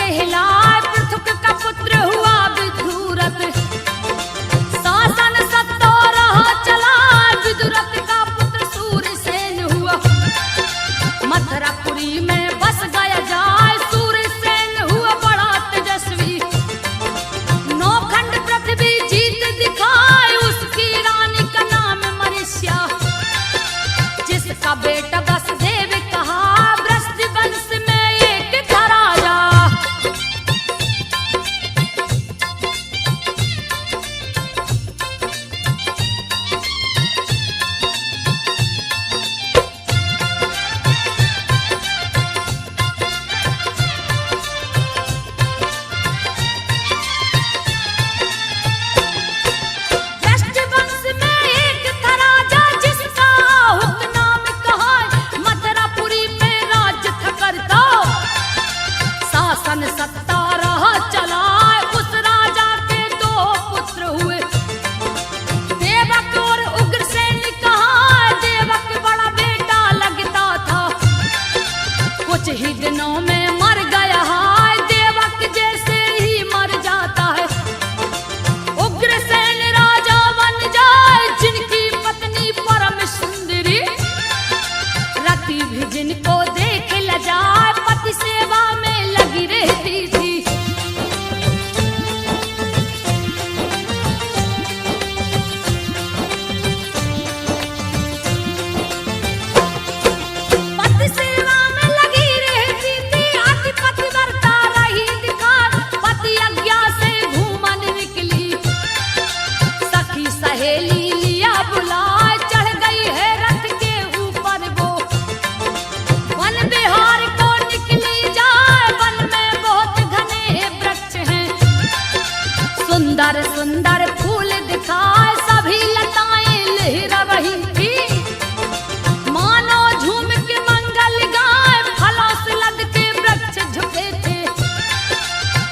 कहलाए पृथुक का पुत्र हुआ विदुरथ। शासन सत्ता रहा चला विदुरथ का पुत्र सूरसेन हुआ। मथुरापुरी में बस गया जाए सूरसेन हुआ बड़ा तेजस्वी। नौखंड पृथ्वी जीत दिखाए उसकी रानी का नाम मरीस्या। जिसका बेटा वसुदेव कहा वृष्टि वंश में एक था राजा। वृष्टि वंश में एक था राजा जिसका हुक नाम कहा मथुरापुरी में राज्य था करता। शासन सत्ता रहा चला उस राजा के दो पुत्र हुए। देवक और उग्रसेन कहा देवक बड़ा बेटा लगता था। कुछ ही दिनों में मर गया है देवक जैसे ही मर जाता है। उग्रसेन राजा बन जाए जिनकी पत्नी परम सुंदरी। रति भी जिनको देख ल जाए पति सेवा में लगी रहती थी। पति सेवा में लगी रहती थी अति पतिव्रता रही दिखार। पति आज्ञा से घूमन निकली सखी सहेली लिया बुलाए। चढ़ गई है रथ के ऊपर वो वन बिहार को निकली जाए। वन में बहुत घने वृक्ष हैं सुंदर सुंदर फूल दिखाए। सभी लताएं लहरा रही थी मानो झूम के मंगल गाए। फलों से लद के वृक्ष झुके थे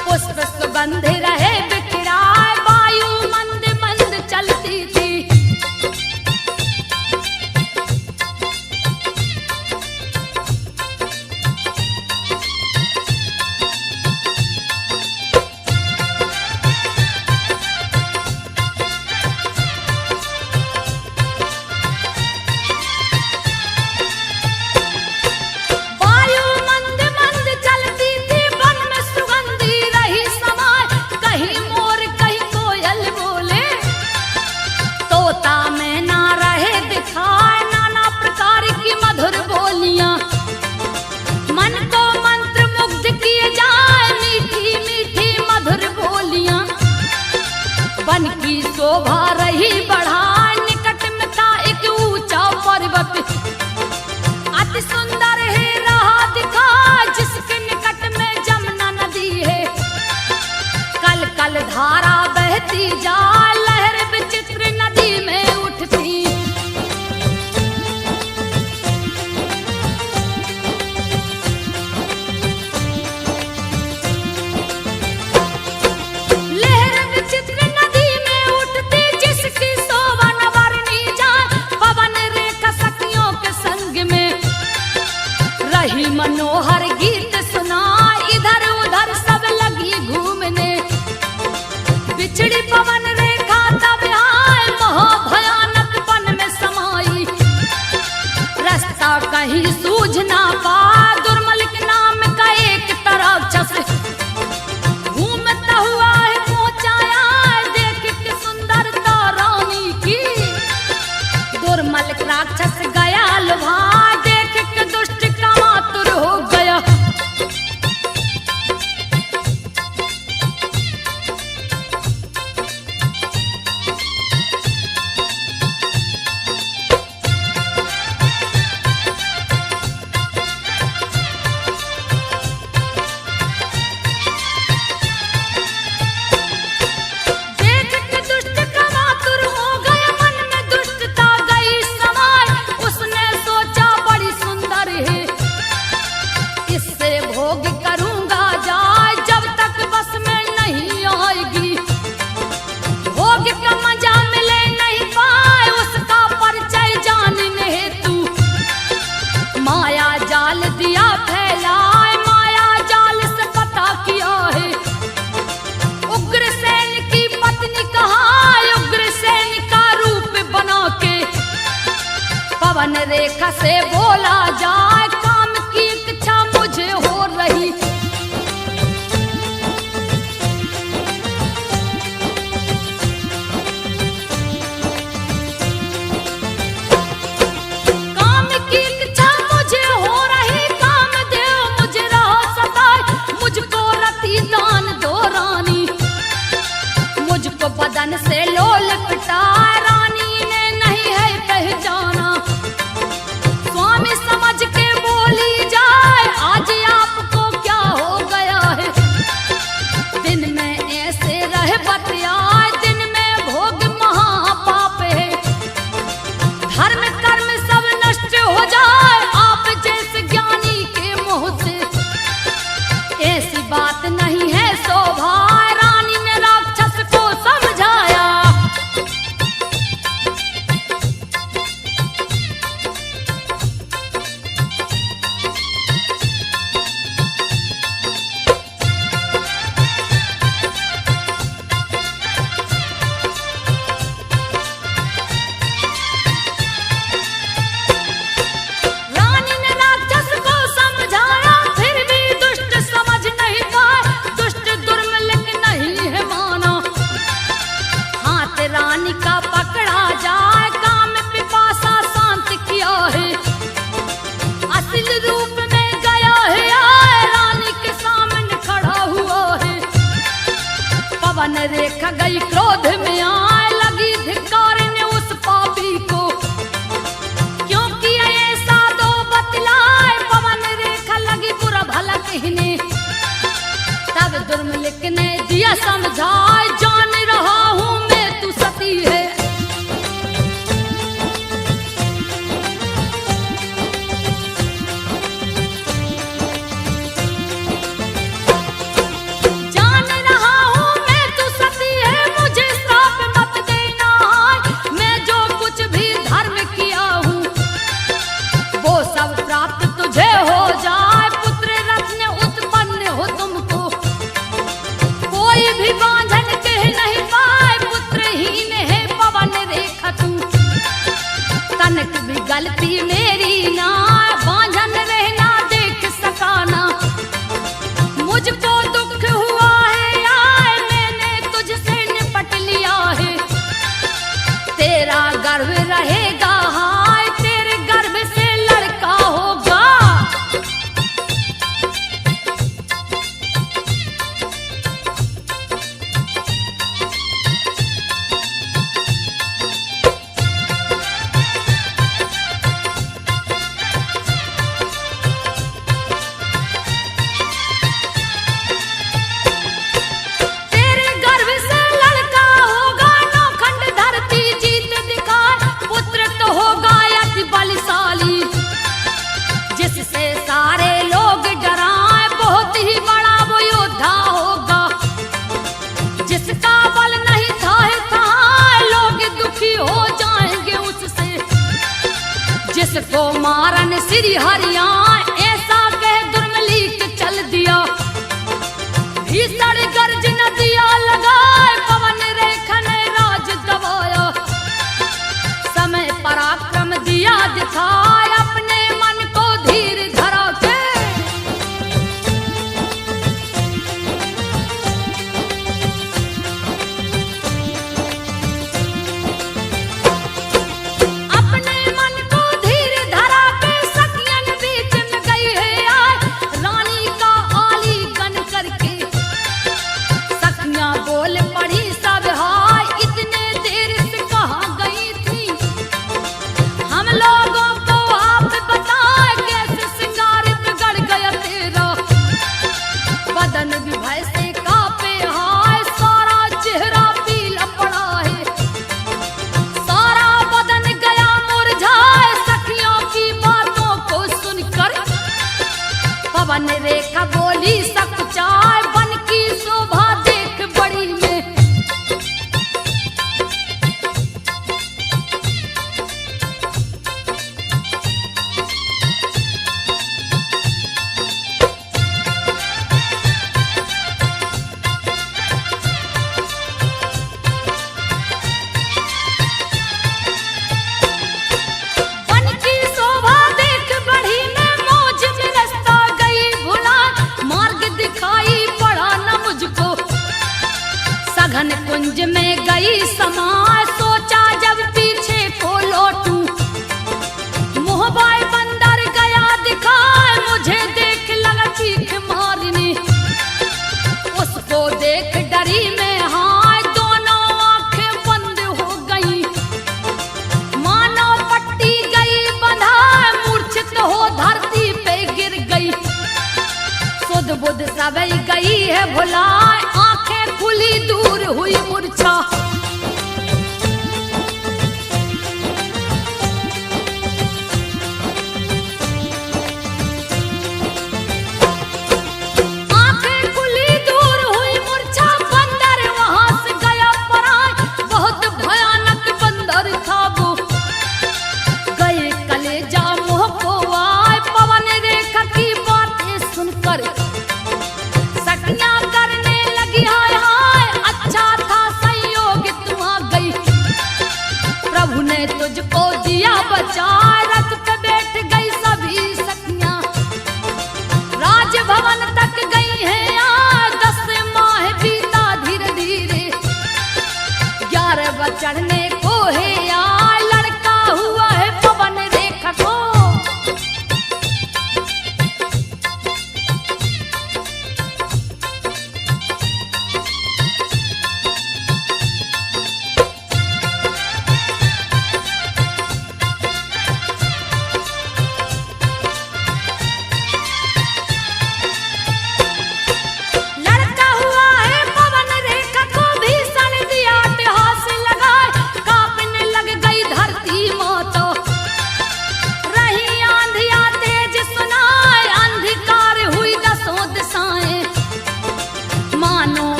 पुष्प सुगंध रहे बिखराए। वायु मंद मंद चलती थी। वायु मंद मंद चलती थी वन में सुगंधी रही समाए। कहीं मोर कहीं कोयल बोले तोता मैना रहे दिखाए। नाना प्रकार की मधुर बोलियां मन को मंत्र मुग्ध किए जाए। मीठी मीठी मधुर बोलियां वन की शोभा रही बढ़ाए। निकट में था एक ऊंचा पर्वत अति सुंदर है रहा दिखा। जिसके निकट में जमुना नदी है कल कल धारा बहती जा। लहर विचित्र नदी में उठती। लहर विचित्र नदी में उठती जिसकी शोभा न वर्णी जाए। पवन रेखा सखियों के संग में रही मनोहर गीत सुना। इधर उधर सब लगी घूमने बिछड़ी पवन रेखा तब आए। महाभयानक वन में समाई रास्ता कहीं सूझ ना पा। दुर्मलिक नाम का एक राक्षस घूमता हुआ है पहुंचाया। देख के सुंदरता रानी की दुर्मलिक राक्षस गया लुभा। देख के दुष्ट कामातुर हो गया। जाल दिया फैलाए, माया जाल से पता किया गई क्रोध में आए लगी धिक्कारने उस पापी को, क्योंकि ऐसा दो बतलाए पवन रेखा लगी बुरा भला कहने। तब दुर्मलिक ने दिया समझाए जान रहा हूं मैं तू सती है। गलती मेरी ना बांझन रहना देख सकाना, मुझको दुख हुआ है आए मैंने तुझसे निपट लिया है। तेरा गर्व रहेगा हाय तेरे गर्भ से लड़का होगा। जिसको मारन श्री हरिया ऐसा कह दुर्मलिक चल दिया। भीषण गर्ज नदिया लगाए पवन रेखा ने राज दबाया। समय पराक्रम दिया दिखाए अपने मन को धीर धरा के। पवन रेखा बोली सकुचाए बन की शोभा देख बड़ी में। घन कुंज में गई समा सोचा जब पीछे को लौटूं। मोहबाई बंदर गया दिखाए मुझे देख लगा चीख मारने। उसको देख डरी में हाय दोनों आंखें बंद हो गई। मानो पट्टी गई बंधा मूर्छित हो धरती पे गिर गई। सुध बुध सब गई है भुलाए आंखें खुली दूर हुई मूर्छा। आंखें खुली दूर हुई मूर्छा बंदर वहां से गया पराए। बहुत भयानक बंदर था वो गए कलेजा मुंह को आए। पवन रेखा की बातें सुनकर सखियां करने लगी हाय हाय। अच्छा था संयोग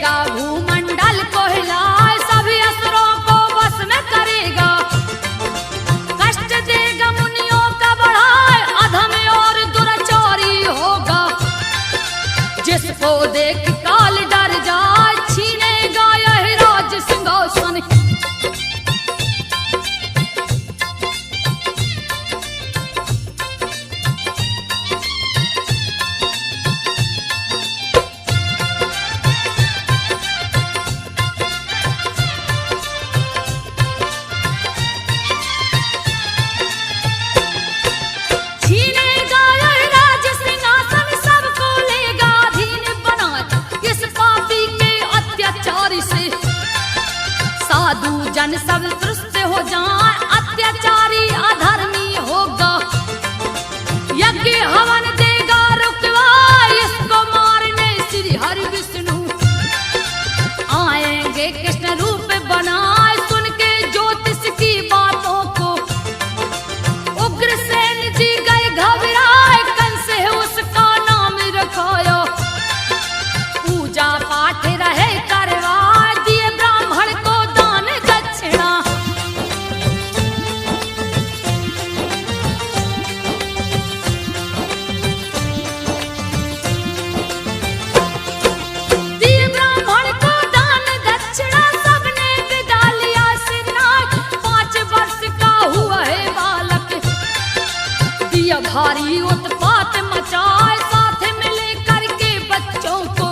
देगा भूमंडल को हिलाए, सभी असुरों को बस में करेगा, कष्ट देगा मुनियों का बढ़ाए, अधम और दुराचारी होगा, जिसको देख काल डर जाए, छीनेगा यह राज सिंहासन। साधु जन सब तृष्ट हो जाए, अत्याचारी अधर्मी होगा, यज्ञ हवन देगा रुकवा, इसको मारने श्री हरि विष्णु आएंगे, कृष्ण रूप बनाए, सुन के ज्योतिष की बातों को उग्रसेन जी गए घबराए, कंस है उसका नाम रखाया, पूजा पाठ रहे करवाए, दिए ब्राह्मण को भारी उत्पात मचाए, साथ मिले करके बच्चों को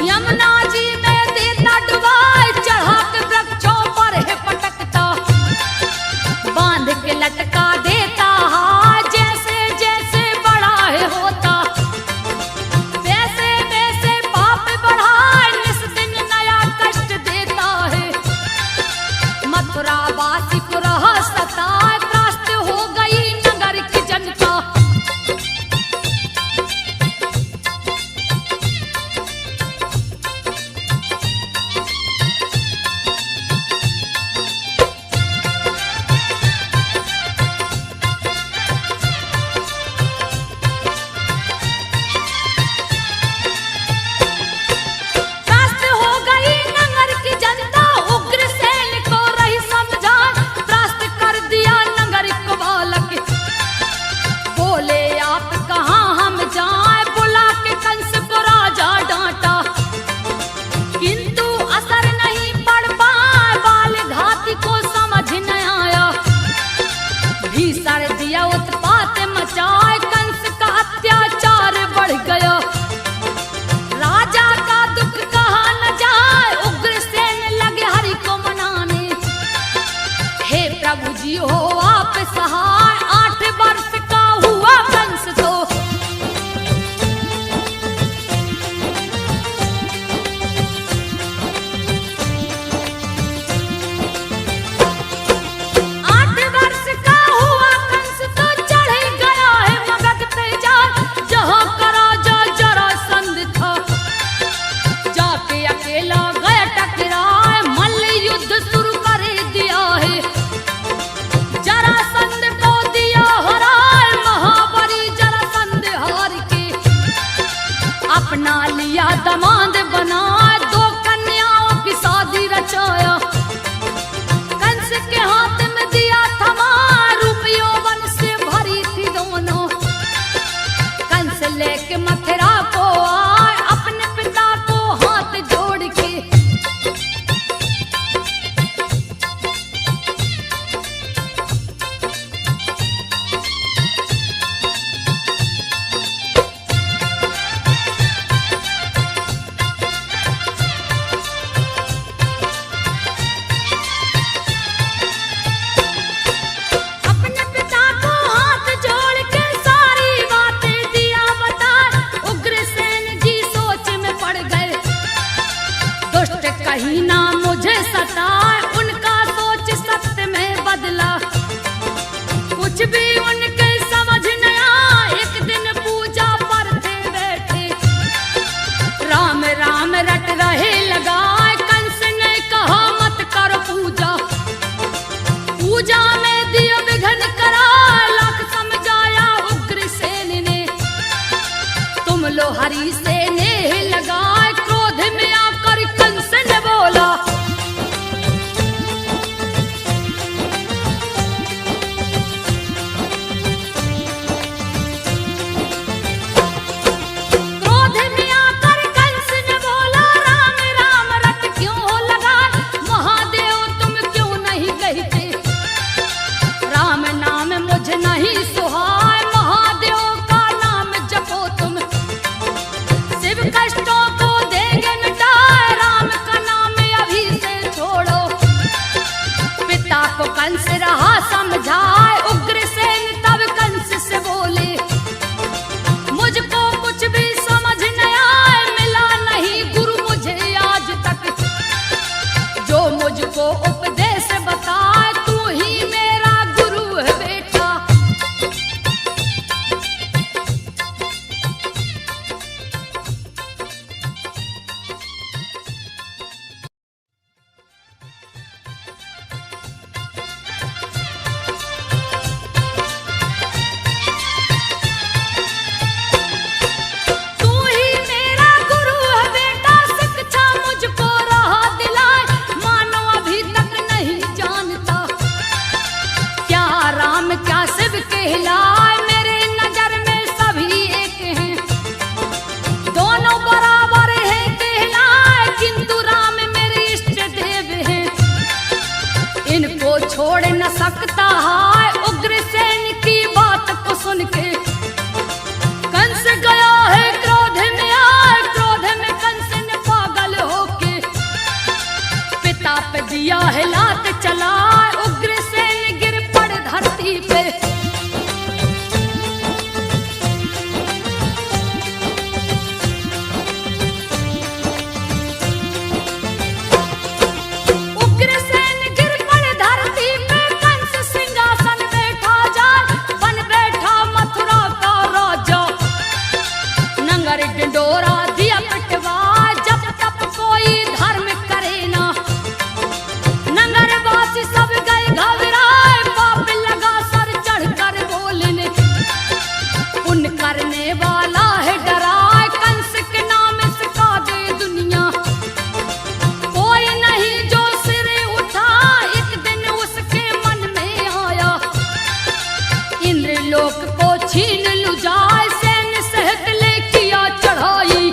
यमुना जी में देता डुबाए, चढ़ा के वृक्षों पर है पटकता, बांध के लटका देता हाय, जैसे जैसे बड़ा है होता, वैसे वैसे पाप बढ़ाए, निस दिन नया कष्ट देता है, मथुरा वासी को रहा सताए, त्रस्त हो गई की जनता। त्रस्त हो गई नगर की जनता, उग्रसेन को रही समझाए, त्रस्त कर दिया नगर को बालक, बोले आप कहाँ हम जाएं, बुला के कंस को राजा डांटा, किंतु असर नहीं पड़ पाए, बाल घाती को समझ न आया, भीषण दिया उत्पात मचाए, कंस का अत्याचार बढ़ गया, राजा का दुख कहा न जाए, उग्रसेन लगे हरि को मनाने, हे प्रभु जी हो आप सहाय, 8 वर्ष का हुआ कंस तो, चढ़ गया है मगध पे जाए, जहाँ का राजा जरासंध था, जाके अकेला गया टकराए, मल्ल युद्ध शुरू कर दिया है, जरासंध को दिया हराए, महाबली जरासंध हार के अपना लिया दमाद बनाए, 2 कन्याओं की शादी रचाया, कंस के हाथ में दिया थमा, रूप यौवन से भरी थी दोनों, कंस लेके मथुरा को आए, अपने पिता को हाथ जोड़ के, कहीं ना मुझे सताए, उनका सोच सत्य में बदला, कुछ भी उनके समझ न आया, एक दिन पूजा पर थे बैठे, राम राम रट रहे लगाए, कंस ने कहा मत कर पूजा, पूजा में दिया विघ्न करा, लाख समझाया उग्रसेन ने, तुम लो हरि से नेह लगाए, क्रोध में मुझको उपदेश बताए, तू ही मेरा गुरु है बेटा। तू ही मेरा गुरु है बेटा, शिक्षा मुझको राह दिलाए, मानो अभी तक नहीं जानता क्या राम क्या शिव कहलाए। मेरे नजर में सभी एक हैं, दोनों बराबर हैं कहलाए, किंतु राम मेरे इष्ट देव हैं, इनको छोड़ न सकता है। उग्रसेन की बात को सुन के कंस गया है क्रोध में आए, क्रोध में कंस ने पागल होके पिता पे दिया है लात चलाए। उग्रसेन गिर पड़ धरती पे, उग्रसेन गिर पड़ धरती पे, कंस सिंहासन बैठा जाए, बन बैठा मथुरा का राजा, नंगर डिंडोरा दिया पिटवा, जब तब कोई धर्म करे ना, नगरवासी सब गए घबराए, पाप लगा सर चढ़कर बोलने, पुण्य करने वाला है डराए, कंस के नाम सिखा दे दुनिया, कोई नहीं जो सिर उठा। एक दिन उसके मन में आया, इंद्रलोक को छीन लूं जाए, सैन्य सहित ले किया चढ़ाई।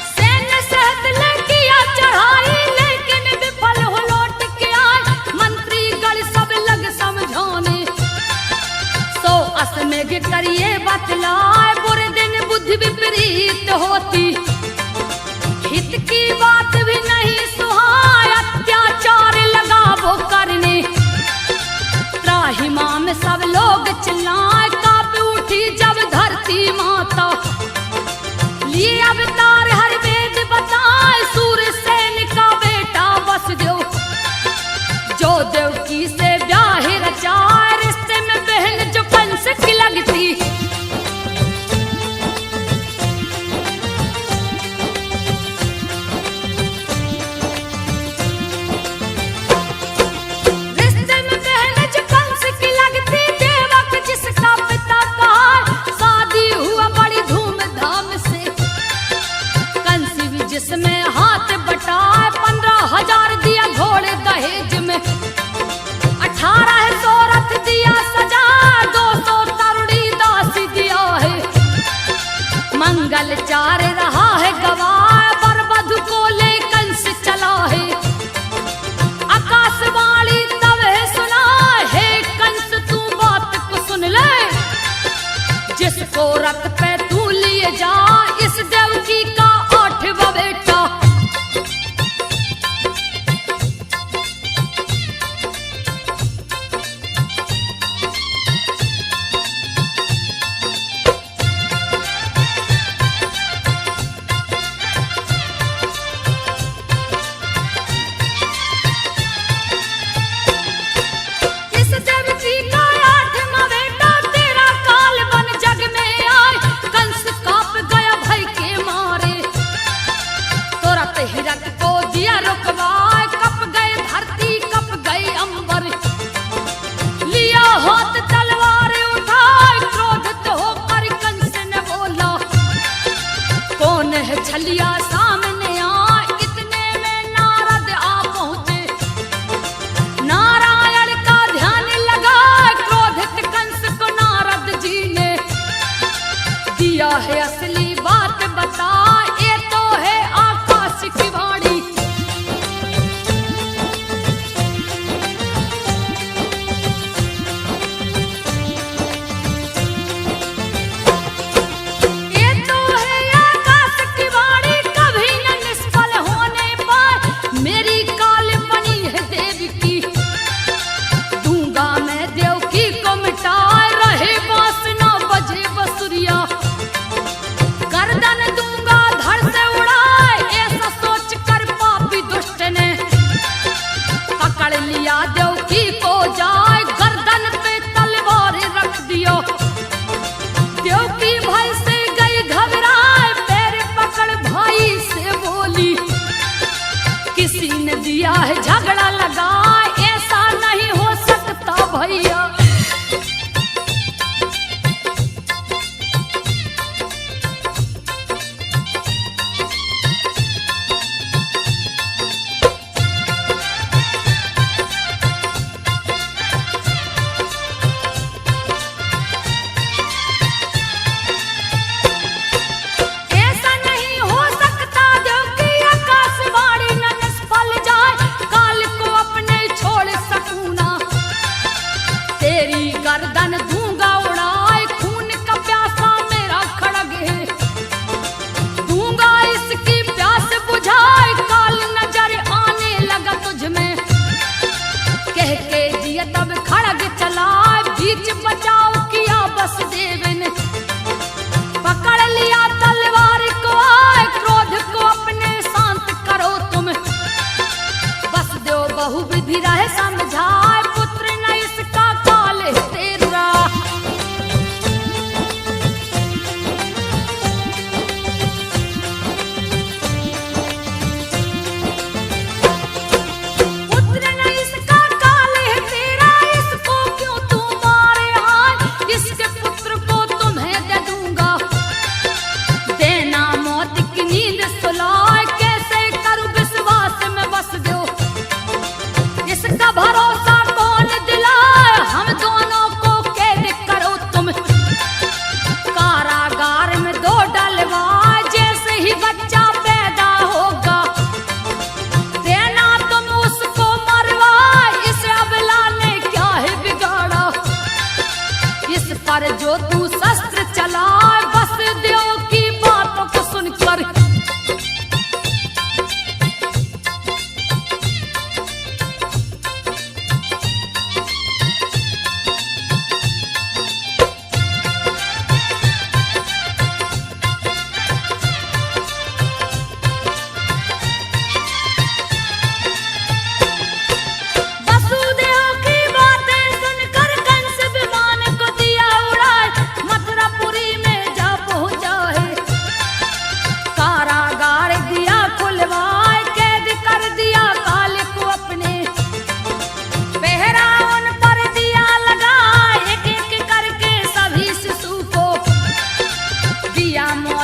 सैन्य सहित ले किया चढ़ाई, लेकिन विफल हो लौट के आए, मंत्री गण सब लग समझाने, 100 अश्वमेघ करिए बतलाए, बुरे दिन बुद्धि विपरीत होती, हित की बात भी नहीं सुहाए, अत्याचार लगा वो करने, त्राहिमाम में सब लोग चिल्लाए, कांप उठी जब धरती माता, लिए अवतार हर वेद बताए, सूरसेन का बेटा वसुदेव, जो देवकी से ब्याह रचाए, रिश्ते में बहन जो कंस की लगती, रिश्ते में बहन जो कंस की लगती, देवक जिसका पिता कहा, शादी हुआ बड़ी धूमधाम से, कंस भी जिसमें हाथ बटाए, 15,000 दिया घोड़े दहेज में, 1800 रथ दिया सजा, 200 तरुणी दासी दिया है, मंगल चार रहा है गवाह, वर वधु को ले कंस चला है, आकाशवाणी तब है सुना है, कंस तू बात को सुन ले, जिसको रथ पे तू लिए जा, इस देवकी का 8वां बेटा। इस देवकी का 8वां बेटा, तेरा काल बन जग में आए, कंस कांप गया भय के मारे, तुरंत हिरक को दिया रुकवाए, कप गए धरती कप गए अंबर, लिया हाथ तलवार उठाए, क्रोधित होकर कंस ने बोला, कौन है छलिया सामने आ, इतने में नारद आ पहुंचे, नारायण का ध्यान लगा, क्रोधित कंस को नारद जी ने दिया है असली बात बता, ये तो है आकाश की वाणी। ये तो है आकाश की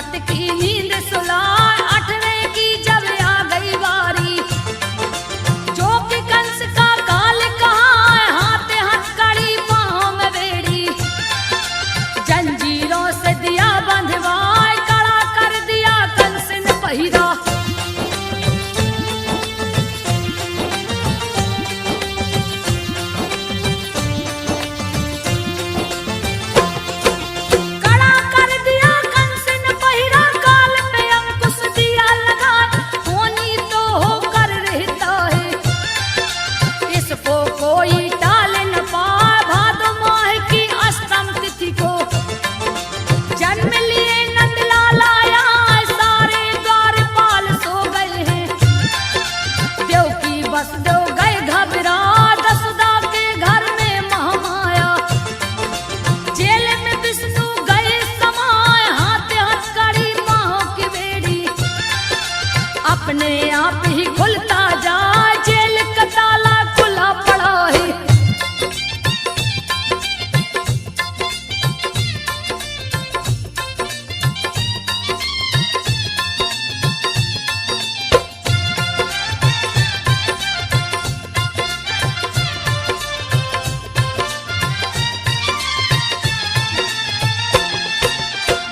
रात की नींद सुलाए, 8वें की जब आ गई बारी, जो कि कंस का काल कहाँ है, हाथ हथकड़ी पाँव में बेड़ी, जंजीरों से दिया बंधवाए, कड़ा कर दिया कंस ने पहिरा। अपने आप ही खुलता जाए, जेल का ताला खुला पड़ा है।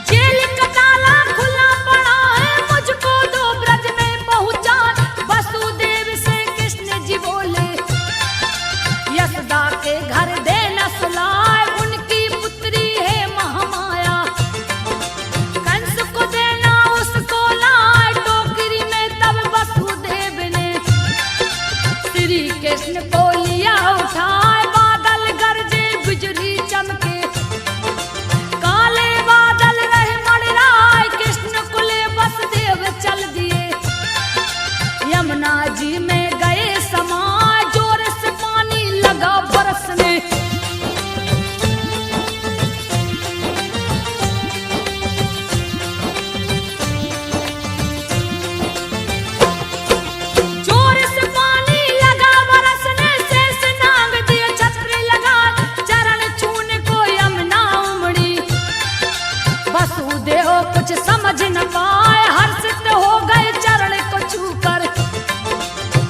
जेल का ताला खुला पड़ा है, मुझको दो ब्रज में पहुंचा। वसुदेव से कृष्ण जी बोले, यशोदा के घर दे न सुलाए, उनकी पुत्री है महामाया, कंस को देना उसको लाए। टोकरी में तब वसुदेव ने श्री कृष्ण को लिया उठाए, बादल गरजे बिजली चमके, काले बादल रहे मड़राए, कृष्ण को ले वसुदेव चल दिए, यमुना जी में गए समाए, जोर से पानी लगा बरसने। जोर से पानी लगा बरसने, शेषनाग दिए छत्र लगा, चरण छूने को यमुना उमड़ी, वसुदेव कुछ समझ न पाए, हर्षित हो गए चरण को छूकर,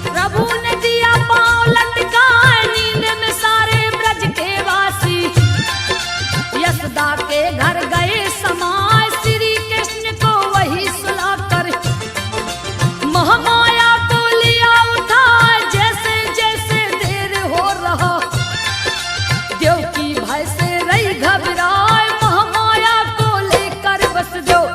प्रभु ने दिया पांव लटकाए, नींद में सारे ब्रज के वासी, यशोदा के घर गए समाए, श्री कृष्ण को वही सुलाकर, महामाया को लिया उठाए, जैसे जैसे देर हो रहा, देवकी भय से रही घबराए, महामाया को लेकर वसुदेव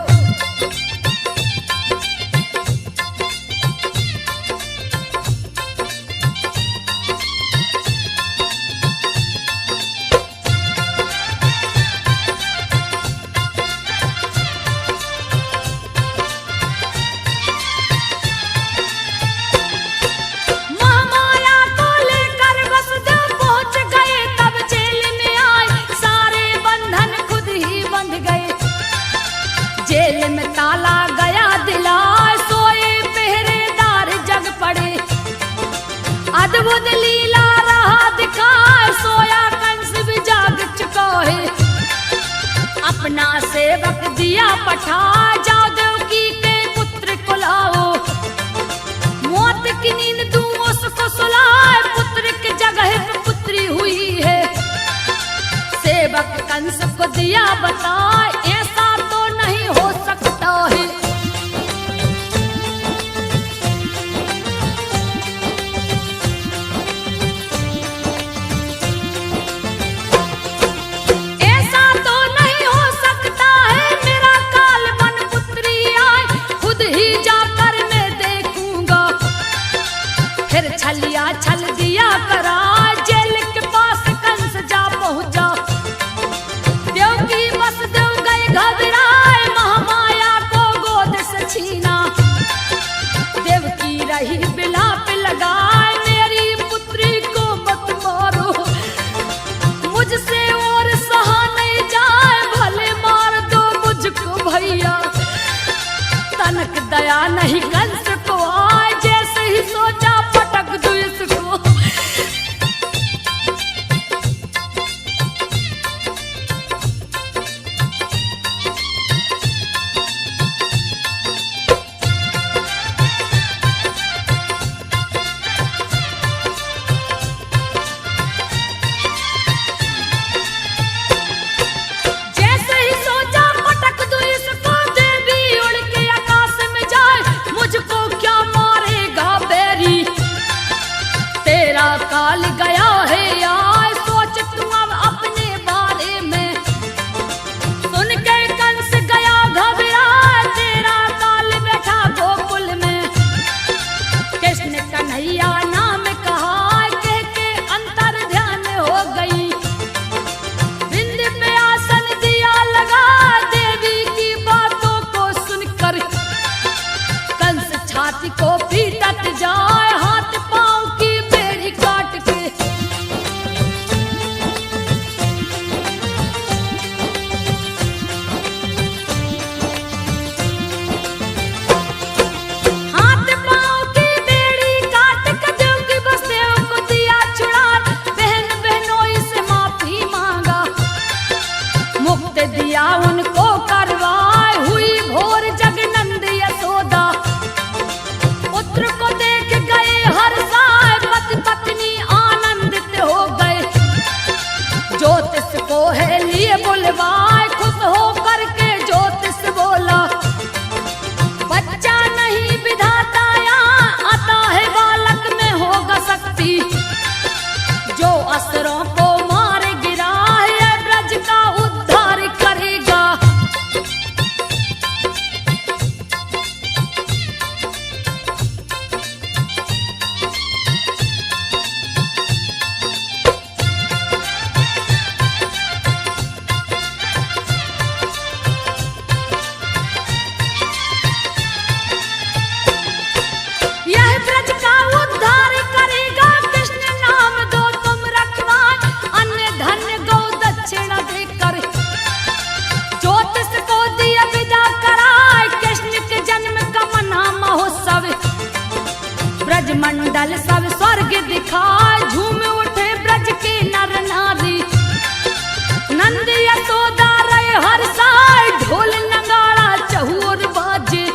महामाया को लेकर वसुदेव पहुंच गए, तब जेल में आए, सारे बंधन खुद ही बंध गए, जेल में ताला गया दिलाए, सोए पहरेदार जग पड़े, अद्भुत लीला रहा दिखाए, सोया कंस भी जाग चुका है, अपना सेवक दिया पठा, जाओ देवकी के पुत्र को लाओ, मौत की नींद दूं उसको सुलाए, पुत्र की जगह पे पुत्री हुई है, सेवक कंस को दिया बताए, ऐसा तो नहीं हो सकता है। ऐसा तो नहीं हो सकता है, मेरा काल बन पुत्री आए, खुद ही जाकर मैं देखूंगा, फिर छलिया छल दिया करा, जेल के पास कंस जा पहुंचा, देवकी वसुदेव गए घबराए, महामाया को गोद से छीना, देवकी रही बिलाप लगाए, मेरी पुत्री को मत मारो, मुझसे और सहा नहीं जाए, भले मार दो मुझको भैया, तनक दया नहीं कंस को आए, जैसे ही सोचा पटक दो इसको। छाती को पीटत जाए हाथ पांव की बेड़ी काट के। हाथ पांव की बेड़ी काट के देव की बसदेव को दिया छुड़ा, बहन बहनोई से माफी मांगा, मुक्त दिया उनको करवाए, हुई भोर जगनंद यशोदा। पुत्र को देख गए हर्षाए, पति पत्नी आनंदित हो गए, ज्योतिष को है लिए बुलवाए, खुश हो करके ज्योतिष बोला, बच्चा नहीं विधाता यहाँ आता है, बालक में होगा शक्ति, जो असुरों को मार गिरा है ब्रज का उद्धार करेगा। यह ब्रज का उद्धार करेगा, कृष्ण नाम दो तुम रखवाए, अन्य धन्य गौ दक्षिणा देकर, ज्योतिष को दिया विदा कराए, कृष्ण के जन्म का मना महोत्सव, ब्रज मंडल सब स्वर्ग दिखाए, झूम उठे ब्रज के नर नारी, नंद यशोदा रहे हर्षाए, ढोल नगाड़ा चहुर बाजे,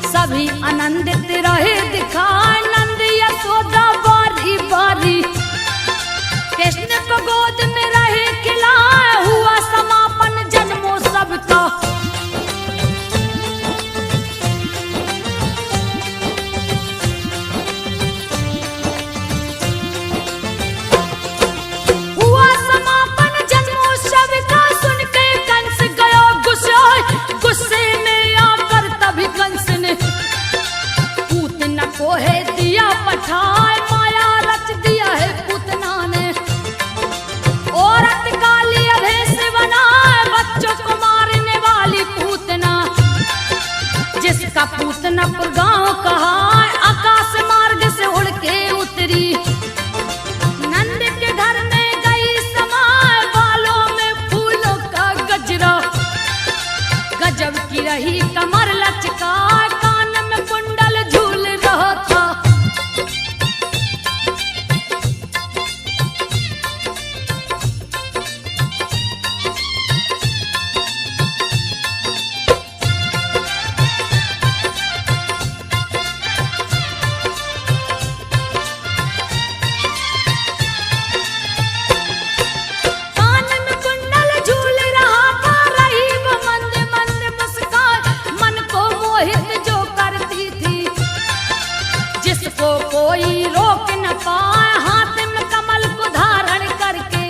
सभी आनंदित रहे दिखाए, नंद यशोदा बारी बारी, कृष्ण को गोद में रहे खिलाए, हुआ समापन जन्मोत्सव का। हुआ समापन जन्मोत्सव का, सुन के कंस गयो गुस्साए, गुस्से में आकर तभी कंस ने पूतना को है दिया पठाए, माया रच दिया है पूतना ने, औरत काली अभेश बनाए, बच्चों को मारने वाली पूतना, जिसका पूतनापुर गांव कहा, आकाश मार्ग से उड़ के उतरी, नंद के घर में गई समाए, बालों में फूलों का गजरा, गजब की रही कमर लचका, कान में कुंडल झूल रहा था। कान में कुंडल झूल रहा था, रही वो मंद मंद मुस्कान, मन को मोहित जो करती थी, जिसको कोई रोक न पाए, हाथ में कमल को धारण करके,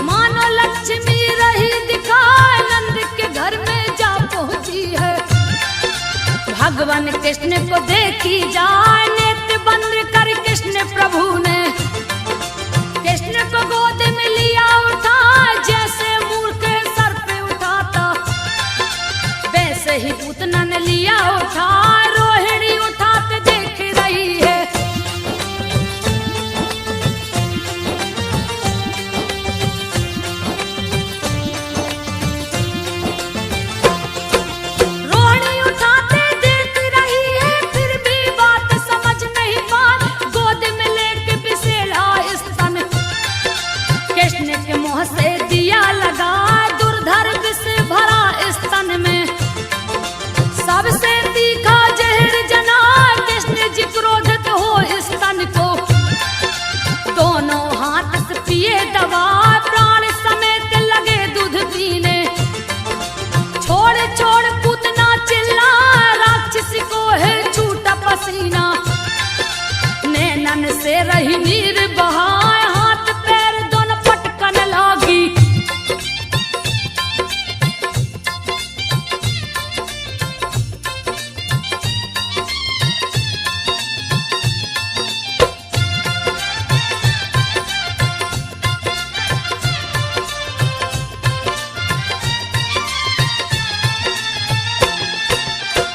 मानो लक्ष्मी रही दिखाए, नंद के घर में जा पहुंची है, भगवान कृष्ण को देखी जाए, नेत्र बंद कर कृष्ण प्रभु ने, कृष्ण को गोद में लिया उठा, जैसे मूर्ख सर पे उठाता, वैसे ही पूतना ने लिया उठा, रोहिणी उठाते देख रही है। रोहिणी उठाते देख रही है, फिर भी बात समझ नहीं पाई, गोद में लेके बिसेला स्तन, कृष्ण के मुंह से दिया लगा, दुर्धर विष भरा स्तन में, सबसे तीखा जहर जना, कृष्ण जी क्रोधित हो स्तन को, दोनों हाथ से पिए दवा, प्राण समेत लगे दूध पीने, छोड़ छोड़ पूतना चिल्ला, राक्षस को है छूटा पसीना, नैनन से रही नीर बहाए, हाथ पैर दोनों पटकन लागी,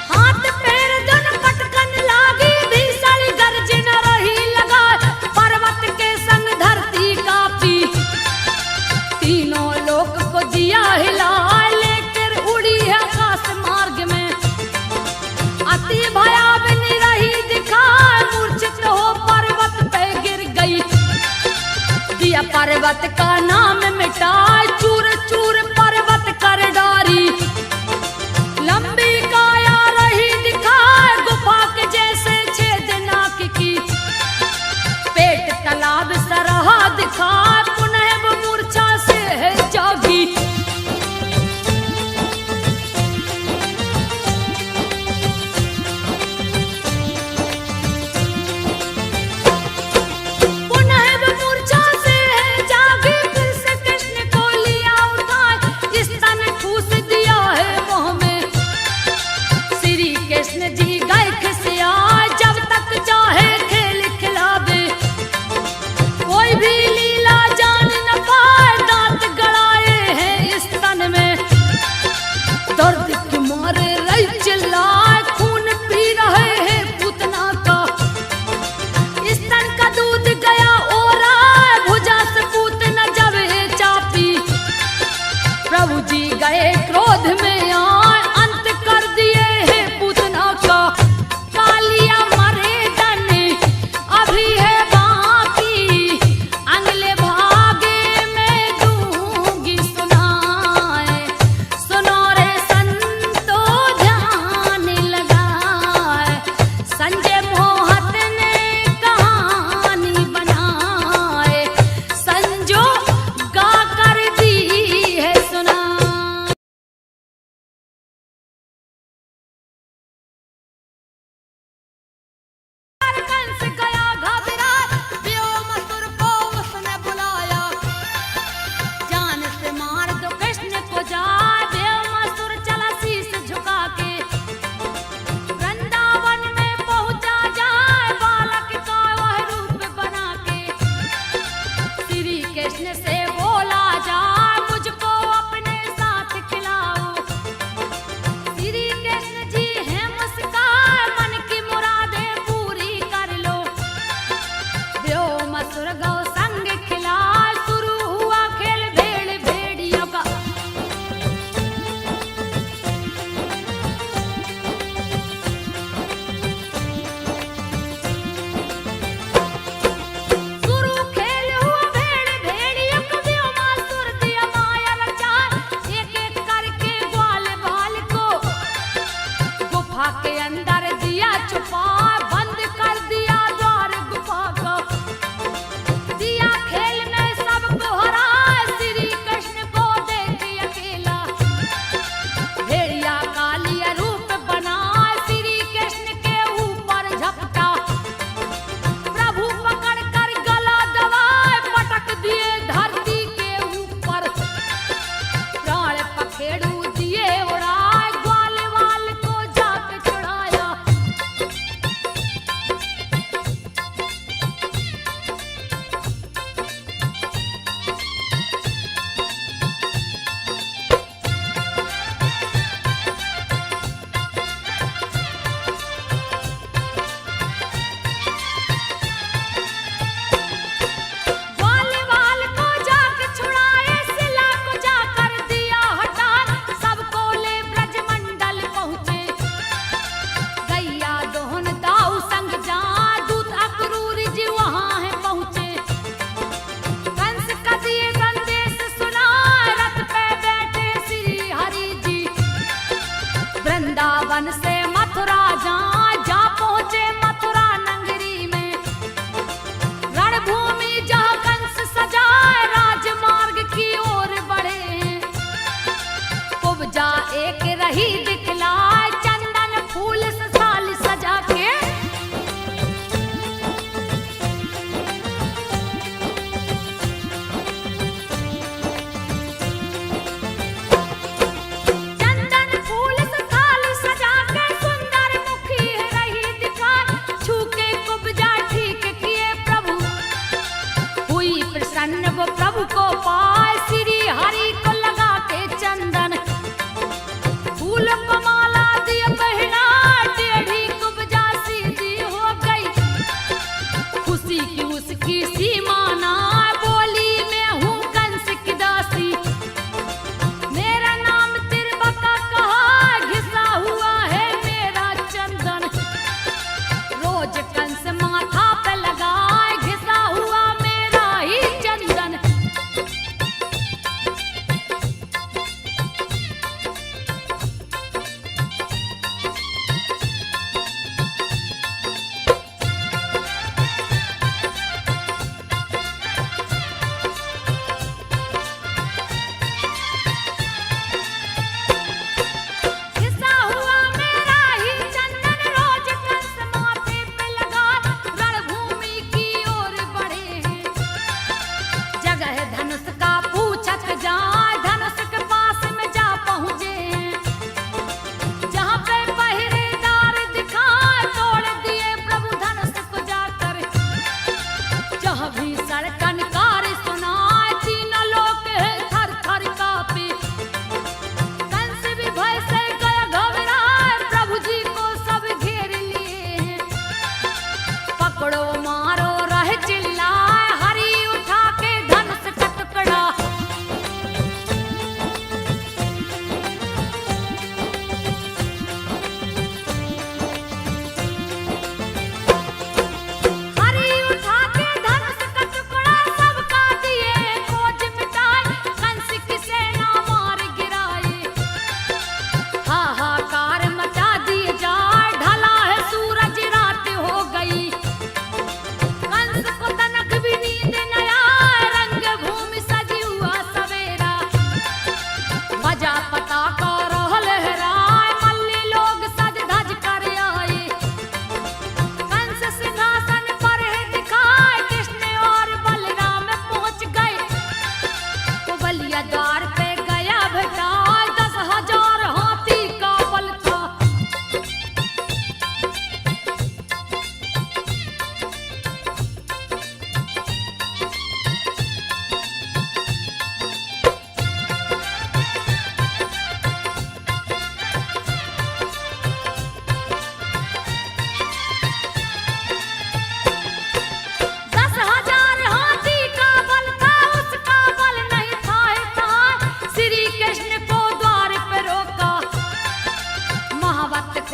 हाथ पैर दोनों पर्वत का नाम मिटाए, चूर चूर पर्वत कर डारी। लंबी काया रही दिखाए, गुफा के जैसे छेद नाक की। पेट तालाब सरहा दिखाए, पुनः वो मूर्छा से है जागी। गए क्रोध में आए, अंत कर दिए है पूतना का। कालिया मरे डने अभी है बाकी, अगले भागे में दूंगी सुनाए। सुनो रे संतो ध्यान लगाए, संजय मोहत ने कहानी बनाए। संजो गा कर दी है सुना। कंस गया घबरा, व्योमासुर को उसने बुलाया। जान से मार दो कृष्ण को जाए, व्योमासुर चला शीश झुका के। वृंदावन में पहुंचा जाए, बालक का वह रूप बना के। श्री कृष्ण से बोला जाए, मुझको अपने साथ खिलाओ। श्री कृष्ण जी है मुस्कान, मन की मुरादें पूरी कर लो। व्योमासुर गौ संग खिला, शुरू हुआ खेल भेड़ भेड़ियों का। शुरू खेल हुआ भेड़ भेड़ियों का, व्योमासुर दिया माया रचाए। एक एक करके ग्वाल बाल को गुफा के अंदर दिया छुपा, बंद कर दिया द्वार गुफा का। दिया खेल में सबको हराए, श्री कृष्ण को देख अकेला। भेड़िया कालिया रूप बनाए, श्री कृष्ण के ऊपर झपटा। प्रभु पकड़ कर गला दबाए, पटक दिए धरती के ऊपर। प्राण पखेड़ू दिए उड़ाए, ग्वाल वाल को जाके छुड़ाया। ग्वाल वाल को जाके छुड़ाए, शिला को जाकर दिया हटा। सबको ले ब्रजमंडल पहुँचे, गैया दोहन दाऊ संग जा। दूत अक्रूर जी वहाँ है पहुँचे। कंस का दिए संदेश सुना, रथ पे बैठे श्री हरि जी। वृंदावन से मथुरा जा पहुँचे मथुरा नगरी में। रणभूमि जहाँ कंस सजाए, राजमार्ग की ओर बढ़े। कुब्जा एक रही दिखलाए, चंदन फूल से साल सजा के। चंदन फूल से थाली सजा के, सुंदर मुखी रही दिखाए। छू के कुब्जा ठीक किए प्रभु, हुई प्रसन्न वो प्रभु को पाए। श्री हरि को लगा के चंदन फूल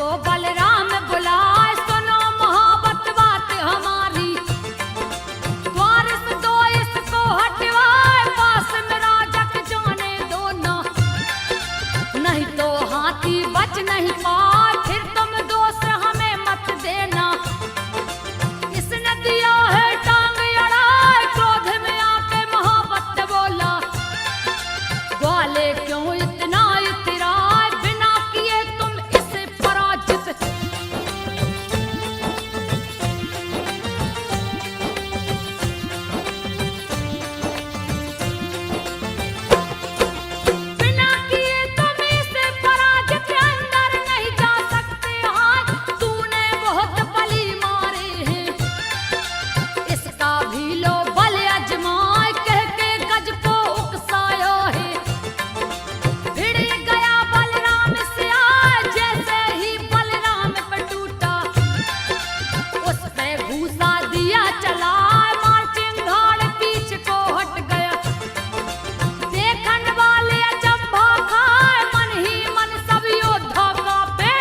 को बलराम बुलाए, सुनो मोहब्बत बात हमारी, द्वार से दो इसको हटवाए, पास में राजा के जाने दो ना, नहीं तो हाथी बच नहीं पाए, फिर तुम दोस्त हमें मत देना। इसने दिया है टांग अड़ाए, क्रोध में आके मोहब्बत बोला, ग्वाले क्यों इतना इतराए, बिना किए तुम इसे पराजित। बिना किए तुम इसे पराजित, अंदर नहीं जा सकते हाय, तूने बहुत बली मारे हैं, इसका भी लो बल अजमाए, कह के गज को उकसाया है। भिड़ गया बलराम से आए, जैसे ही बलराम पे टूटा, उस पे घूसा दिया चला, मार चिंगाड़ पीछ को हट गया। देखन वाले अचंभा खाए, मन ही मन सब योद्धा कांपे,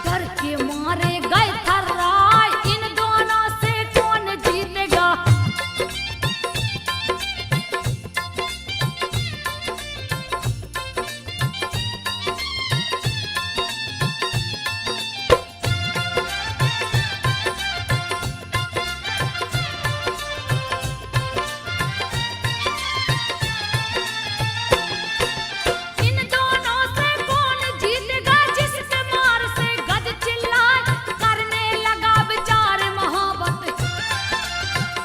डर के मारे गए थर्राए, इन दोनों से कौन जीतेगा। इन दोनों से कौन जीतेगा, जिसके मार से गज चिल्लाए, करने लगा विचार मोहब्बत,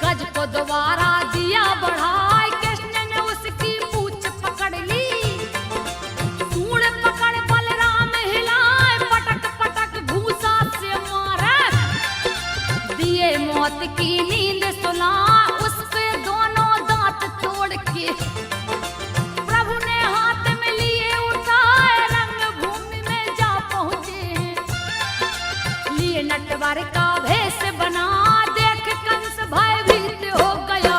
गज को दोबारा दिया बढ़ाए, कृष्ण ने उसकी पूंछ पकड़ ली, सूंड पकड़ बलराम हिलाए, पटक पटक घूसा से मारे, दिए मौत की नींद सुला, उस पे दोनों दांत तोड़ के, प्रभु ने हाथ में लिए उठाए, रंग भूमि में जा पहुंचे हैं, लिए नटवर का भेष बना, देख कंस भयभीत हो गया।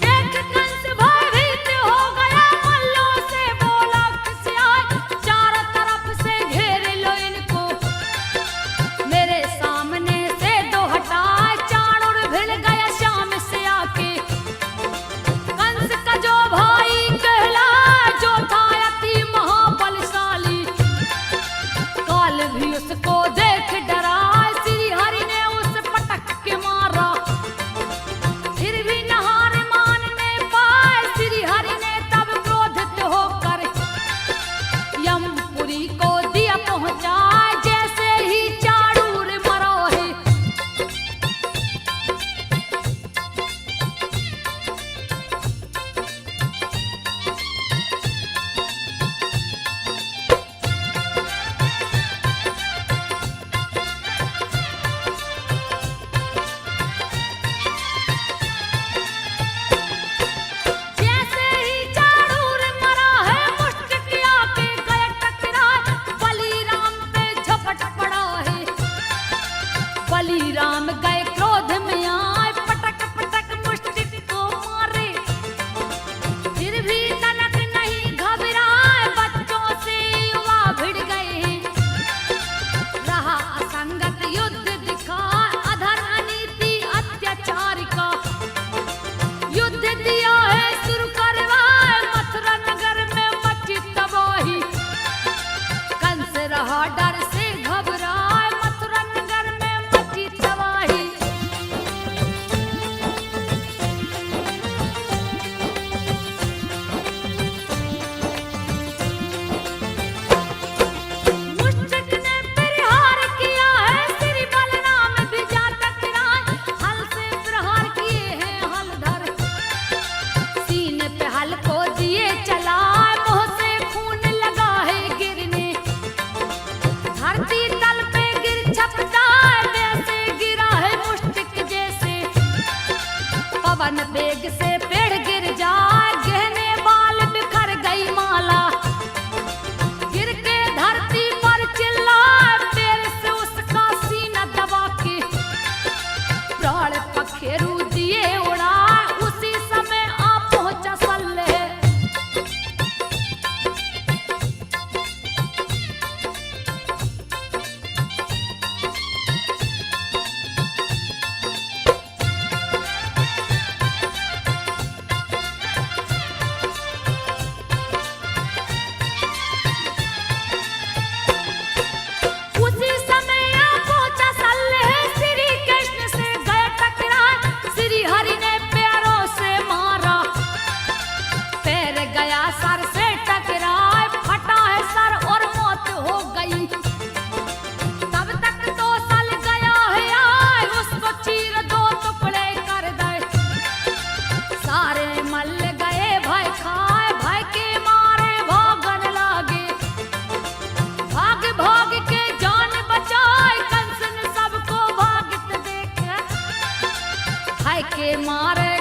देख कंस भयभीत हो गया, मल्लों से बोला खिसियाए, चारों तरफ से घेर लो इनको, मेरे सामने से दो हटाए, चाणूर भिड़ गया शाम से आके। कंस का जो भाई कहला, जो था अति महाबलशाली, काल भी उसको देख डरा, श्री हरि ने उस पटक के मारा, फिर भी नहार मानने पाए, श्री हरि ने तब क्रोधित होकर यमपुरी को दिया पहुंचाए, जैसे ही चाणूर मरा है। जैसे ही चाणूर मरा है, मुष्टिक आके गए टकराए, बलिराम पे झपट पड़ा है, बलिराम गए क्रोध में आए, पटक पटक मुष्टिक को मारे, फिर भी तनक नहीं घबराए, बच्चों से युवा भिड़ गए, रहा असंगत युद्ध दिखा, अधर अनीति अत्याचार का, युद्ध दिया है शुरू करवाए, मथुरा नगर में मची तबाही, कंस रहा डर से घबराए, मथुरा नगर में मची तबाही। मुष्टिक ने प्रहार किया है, श्री बलराम भी जा टकराए, हल से प्रहार किए हैं हलधर, सीने पे हल को दिए चलाए, मुंह से खून लगा है गिरने, धरती तल पे गिर छपटाए, वैसे गिरा है मुष्टिक जैसे, पवन वेग से पेड़ गिर जाए, गहने बाल बिखर गई माला, गिर के धरती पर चिल्लाए, पैर से उसका सीना दबा के, प्राण पखेरु है के मारे